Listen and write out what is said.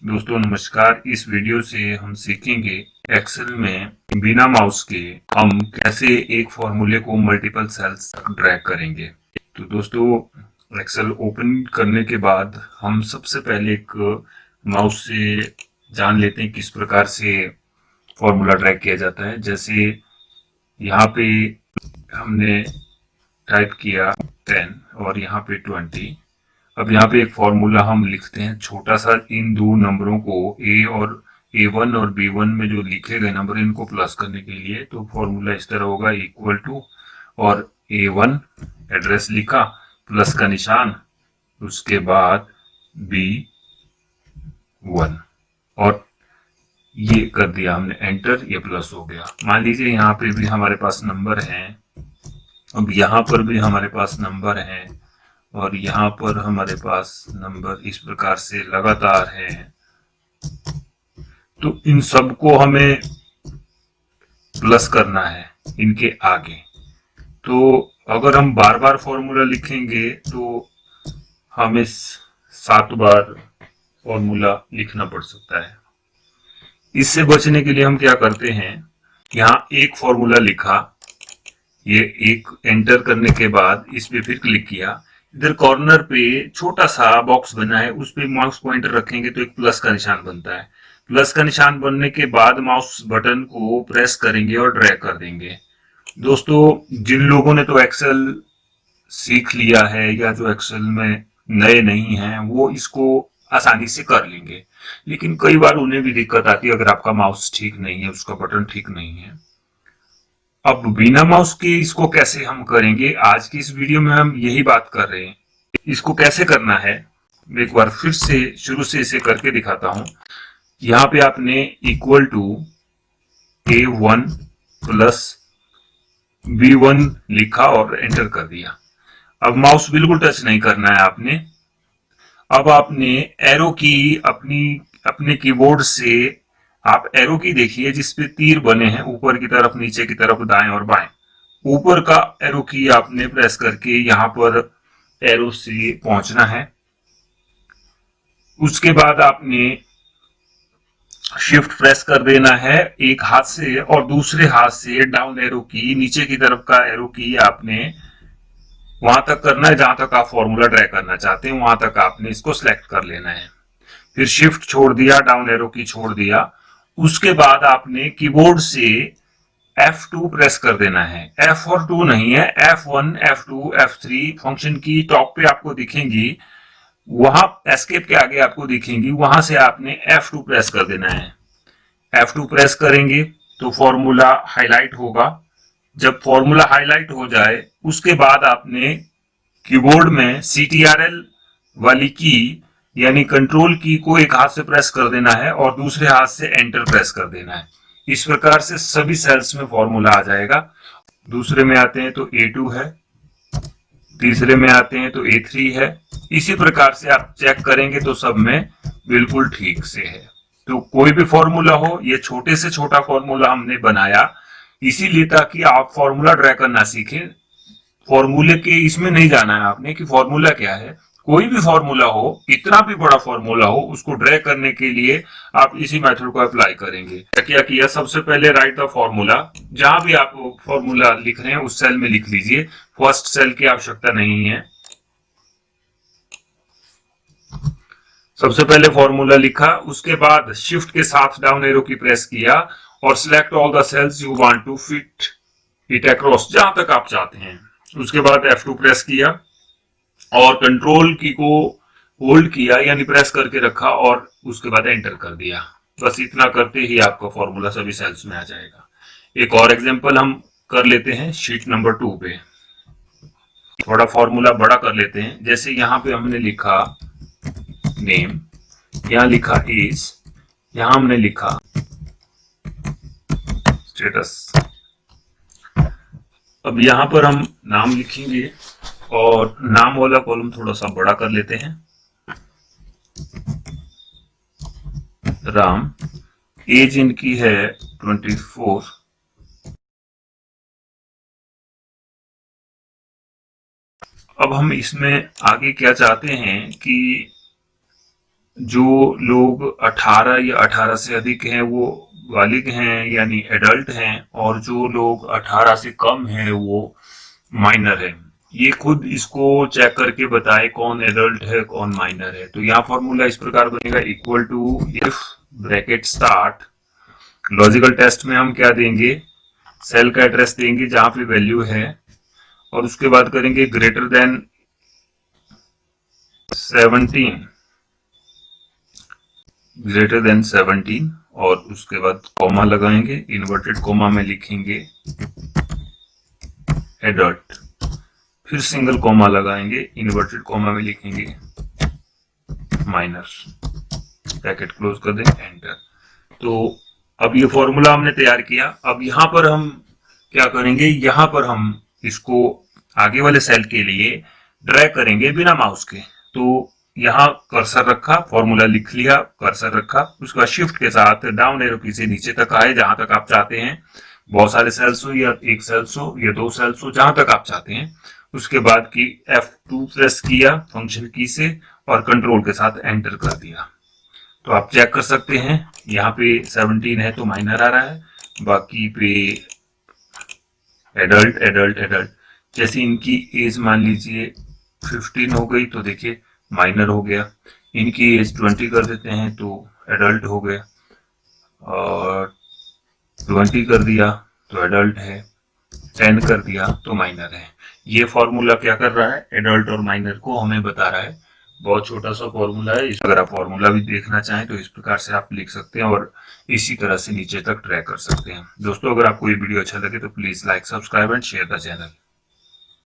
दोस्तों नमस्कार। इस वीडियो से हम सीखेंगे एक्सेल में बिना माउस के हम कैसे एक फॉर्मूले को मल्टीपल सेल्स तक ड्रैग करेंगे। तो दोस्तों एक्सेल ओपन करने के बाद हम सबसे पहले एक माउस से जान लेते हैं किस प्रकार से फॉर्मूला ड्रैग किया जाता है। जैसे यहाँ पे हमने टाइप किया 10 और यहाँ पे 20। अब यहाँ पे एक फॉर्मूला हम लिखते हैं छोटा सा, इन दो नंबरों को ए और A1 और B1 में जो लिखे गए नंबर इनको प्लस करने के लिए। तो फॉर्मूला इस तरह होगा, इक्वल टू और A1 एड्रेस लिखा प्लस का निशान, उसके बाद B1 और ये कर दिया हमने एंटर, ये प्लस हो गया। मान लीजिए यहाँ पे भी हमारे पास नंबर हैं, अब यहाँ पर भी हमारे पास नंबर हैं और यहाँ पर हमारे पास नंबर इस प्रकार से लगातार है। तो इन सबको हमें प्लस करना है इनके आगे। तो अगर हम बार बार फॉर्मूला लिखेंगे तो हमें 7 बार फॉर्मूला लिखना पड़ सकता है। इससे बचने के लिए हम क्या करते हैं, यहाँ एक फॉर्मूला लिखा, ये एक एंटर करने के बाद इस पे फिर क्लिक किया, इधर कॉर्नर पे छोटा सा बॉक्स बना है, उस पे माउस पॉइंटर रखेंगे तो एक प्लस का निशान बनता है। प्लस का निशान बनने के बाद माउस बटन को प्रेस करेंगे और ड्रैग कर देंगे। दोस्तों जिन लोगों ने तो एक्सेल सीख लिया है या जो एक्सेल में नए नहीं हैं वो इसको आसानी से कर लेंगे, लेकिन कई बार उन्हें भी दिक्कत आती है अगर आपका माउस ठीक नहीं है, उसका बटन ठीक नहीं है। अब बिना माउस के इसको कैसे हम करेंगे, आज की इस वीडियो में हम यही बात कर रहे हैं। इसको कैसे करना है मैं एक बार फिर से शुरू से इसे करके दिखाता हूं। यहाँ पे आपने equal to A1 plus B1 लिखा और एंटर कर दिया। अब माउस बिल्कुल टच नहीं करना है आपने। अब आपने एरो की अपने कीबोर्ड से आप एरो की देखिए जिसपे तीर बने हैं, ऊपर की तरफ, नीचे की तरफ, दाएं और बाएं। ऊपर का एरो की आपने प्रेस करके यहाँ पर एरो से पहुंचना है। उसके बाद आपने शिफ्ट प्रेस कर देना है एक हाथ से और दूसरे हाथ से डाउन एरो की, नीचे की तरफ का एरो की आपने वहां तक करना है जहां तक आप फॉर्मूला ड्रैग करना चाहते हैं, वहां तक आपने इसको सिलेक्ट कर लेना है। फिर शिफ्ट छोड़ दिया, डाउन एरो की छोड़ दिया। उसके बाद आपने कीबोर्ड से F2 प्रेस कर देना है। F और 2 नहीं है, F1, F2, F3 फंक्शन की टॉप पे आपको दिखेंगी, वहां एस्केप के आगे आपको दिखेंगी, वहां से आपने F2 प्रेस कर देना है। F2 प्रेस करेंगे तो फॉर्मूला हाईलाइट होगा। जब फॉर्मूला हाईलाइट हो जाए उसके बाद आपने कीबोर्ड में CTRL वाली की यानी कंट्रोल की को एक हाथ से प्रेस कर देना है और दूसरे हाथ से एंटर प्रेस कर देना है। इस प्रकार से सभी सेल्स में फॉर्मूला आ जाएगा। दूसरे में आते हैं तो A2 है, तीसरे में आते हैं तो A3 है। इसी प्रकार से आप चेक करेंगे तो सब में बिल्कुल ठीक से है। तो कोई भी फॉर्मूला हो, ये छोटे से छोटा फॉर्मूला हमने बनाया इसीलिए ताकि आप फॉर्मूला ड्रैग करना सीखें। फॉर्मूले के इसमें नहीं जाना है आपने कि फॉर्मूला क्या है। कोई भी फॉर्मूला हो, कितना भी बड़ा फॉर्मूला हो, उसको ड्रैग करने के लिए आप इसी मेथड को अप्लाई करेंगे। क्या किया, सबसे पहले राइट द फॉर्मूला, जहां भी आप फॉर्मूला लिख रहे हैं उस सेल में लिख लीजिए, फर्स्ट सेल की आवश्यकता नहीं है। सबसे पहले फॉर्मूला लिखा, उसके बाद शिफ्ट के साथ डाउन एरो की प्रेस किया और select all the cells you want to fit it across, जहां तक आप चाहते हैं। उसके बाद F2 प्रेस किया और कंट्रोल की को होल्ड किया यानी प्रेस करके रखा और उसके बाद एंटर कर दिया। बस इतना करते ही आपका फॉर्मूला सभी सेल्स में आ जाएगा। एक और एग्जांपल हम कर लेते हैं शीट नंबर 2 पे। थोड़ा फॉर्मूला बड़ा कर लेते हैं। जैसे यहाँ पे हमने लिखा नेम, यहाँ लिखा एज, यहाँ हमने लिखा स्टेटस। अब यहाँ पर हम नाम लिखेंगे और नाम वाला कॉलम थोड़ा सा बड़ा कर लेते हैं, राम। एज इनकी है 24। अब हम इसमें आगे क्या चाहते हैं कि जो लोग 18 या 18 से अधिक हैं वो बालिग हैं यानी एडल्ट हैं, और जो लोग 18 से कम हैं वो माइनर है। ये खुद इसको चेक करके बताए कौन एडल्ट है कौन माइनर है। तो यहाँ फॉर्मूला इस प्रकार बनेगा, equal to if bracket start, logical test में हम क्या देंगे, सेल का एड्रेस देंगे जहां पे वैल्यू है, और उसके बाद करेंगे ग्रेटर देन 17, ग्रेटर देन 17, और उसके बाद कॉमा लगाएंगे, इन्वर्टेड कॉमा में लिखेंगे एडल्ट, फिर सिंगल कॉमा लगाएंगे, इन्वर्टेड कॉमा में लिखेंगे माइनर, ब्रैकेट क्लोज कर दें, एंटर। तो अब ये फॉर्मूला हमने तैयार किया। अब यहां पर हम क्या करेंगे, यहां पर हम इसको आगे वाले सेल के लिए ड्रैग करेंगे बिना माउस के। तो यहाँ कर्सर रखा, फॉर्मूला लिख लिया, कर्सर रखा, उसके बाद शिफ्ट के साथ डाउन एरो की से नीचे तक आए जहां तक आप चाहते हैं, बहुत सारे सेल्स हो या एक सेल्स हो या दो सेल्स हो, जहां तक आप चाहते हैं। उसके बाद की F2 प्रेस किया फंक्शन की से, और कंट्रोल के साथ एंटर कर दिया। तो आप चेक कर सकते हैं यहाँ पे 17 है तो माइनर आ रहा है, बाकी पे एडल्ट एडल्ट एडल्ट। जैसे इनकी एज मान लीजिए 15 हो गई तो देखिए माइनर हो गया, इनकी एज 20 कर देते हैं तो एडल्ट हो गया, और 20 कर दिया तो एडल्ट है, 10 कर दिया तो माइनर है। ये फॉर्मूला क्या कर रहा है, एडल्ट और माइनर को हमें बता रहा है। बहुत छोटा सा फॉर्मूला है, अगर आप फॉर्मूला भी देखना चाहें तो इस प्रकार से आप लिख सकते हैं और इसी तरह से नीचे तक ट्रैक कर सकते हैं। दोस्तों, अगर आपको ये वीडियो अच्छा लगे तो please like, subscribe and share the channel.